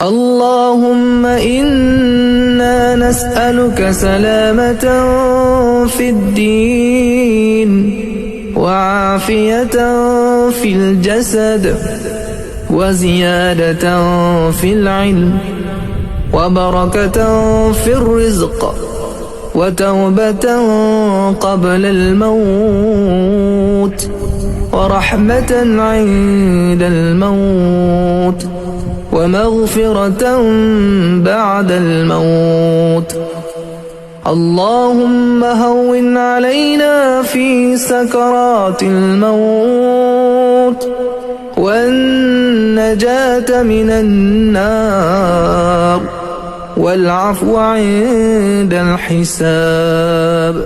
اللهم إنا نسألك سلامة في الدين وعافية في الجسد وزيادة في العلم وبركة في الرزق وتوبة قبل الموت ورحمة عند الموت ومغفرة بعد الموت. اللهم هون علينا في سكرات الموت والنجاة من النار والعفو عند الحساب.